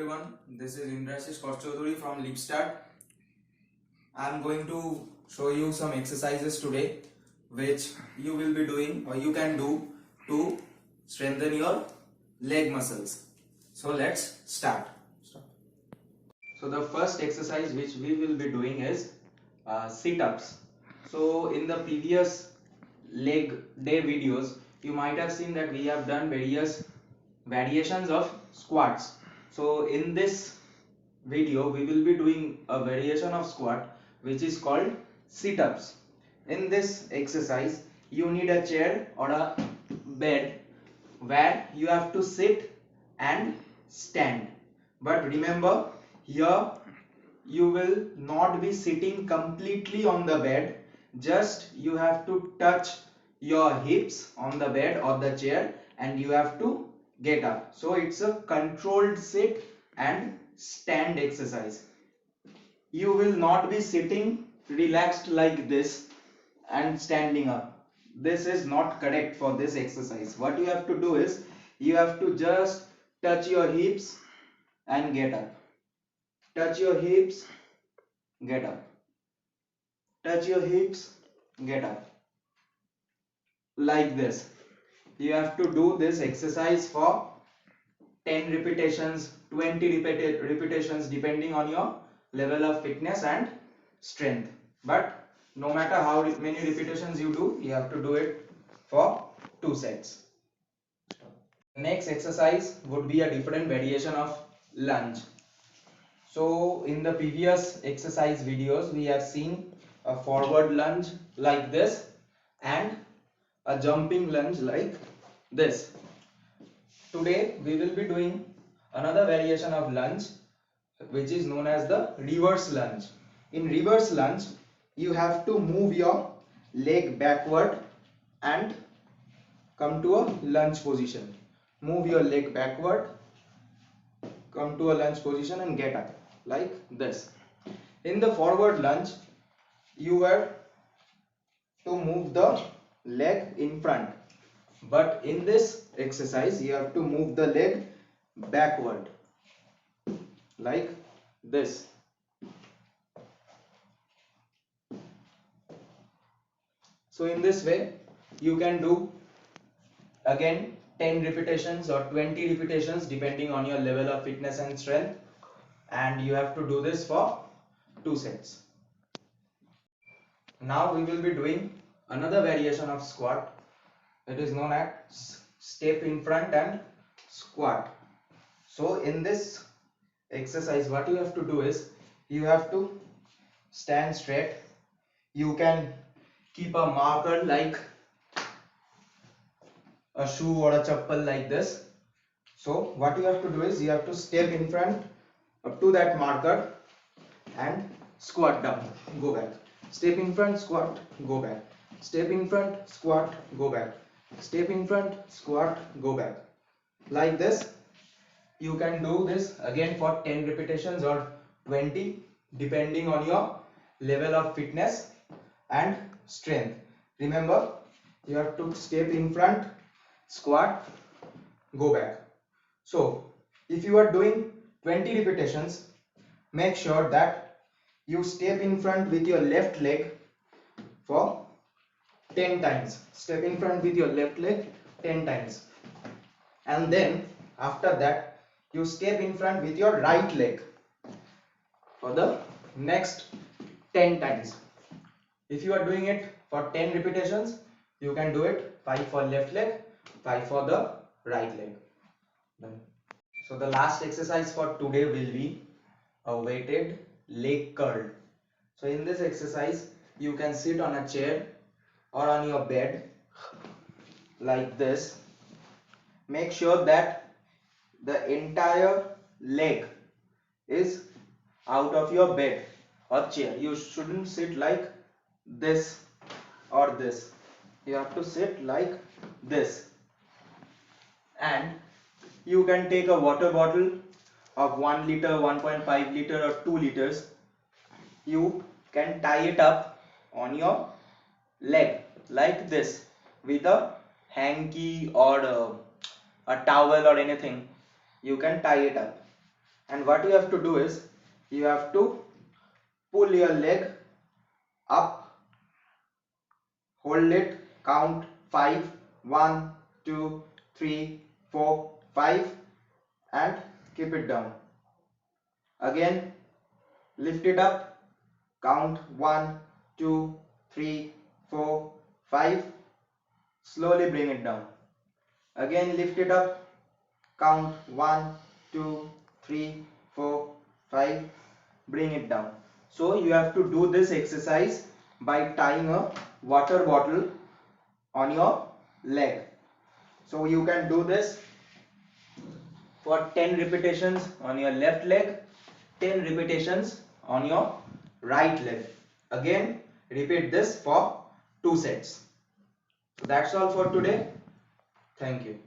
everyone, this is Indrashis Kochaudhuri from LeapStart. I am going to show you some exercises today which you will be doing or you can do to strengthen your leg muscles. So let's start. So the first exercise which we will be doing is sit-ups. So in the previous leg day videos you might have seen that we have done various variations of squats. So in this video we will be doing a variation of squat which is called sit-ups. In this exercise you need a chair or a bed where you have to sit and stand, but remember here you will not be sitting completely on the bed, just you have to touch your hips on the bed or the chair and you have to get up. So it's a controlled sit and stand exercise. You will not be sitting relaxed like this and standing up. This is not correct for this exercise. What you have to do is you have to just touch your hips and get up. Touch your hips, get up. Touch your hips, get up. Like this. You have to do this exercise for 10 repetitions, 20 repetitions depending on your level of fitness and strength. But no matter how many repetitions you do, you have to do it for 2 sets. Next exercise would be a different variation of lunge. So in the previous exercise videos we have seen a forward lunge like this and a jumping lunge like this. Today we will be doing another variation of lunge which is known as the reverse lunge. In reverse lunge you have to move your leg backward and come to a lunge position. Move your leg backward, come to a lunge position and get up like this. In the forward lunge you were to move the leg in front, but in this exercise you have to move the leg backward like this. So in this way you can do again 10 repetitions or 20 repetitions depending on your level of fitness and strength, and you have to do this for 2 sets. Now we will be doing another variation of squat. It is known as step in front and squat. So in this exercise what you have to do is you have to stand straight. You can keep a marker like a shoe or a chappal like this. So what you have to do is you have to step in front up to that marker and squat down, go back. Step in front, squat, go back. Step in front, squat, go back. Step in front, squat, go back. Like this. You can do this again for 10 repetitions or 20 depending on your level of fitness and strength. Remember, you have to step in front, squat, go back. So if you are doing 20 repetitions, make sure that you step in front with your left leg for 10 times. Step in front with your left leg 10 times, and then after that you step in front with your right leg for the next 10 times. If you are doing it for 10 repetitions, you can do it 5 for left leg, 5 for the right leg. Done. So the last exercise for today will be a weighted leg curl. So in this exercise you can sit on a chair or on your bed like this. Make sure that the entire leg is out of your bed or chair. You shouldn't sit like this or this. You have to sit like this, and you can take a water bottle of 1 liter, 1.5 liter or 2 liters. You can tie it up on your leg like this with a hanky or a towel or anything. You can tie it up, And what you have to do is you have to pull your leg up, hold it, count 5, 1, 2, 3, 4, 5 and keep it down. Again lift it up, count 1, 2, 3, 4, 5, slowly bring it down. Again lift it up, count 1, 2, 3, 4, 5, bring it down. So you have to do this exercise by tying a water bottle on your leg. So you can do this for 10 repetitions on your left leg, 10 repetitions on your right leg. Again repeat this for 2 sets. So that's all for today. Thank you.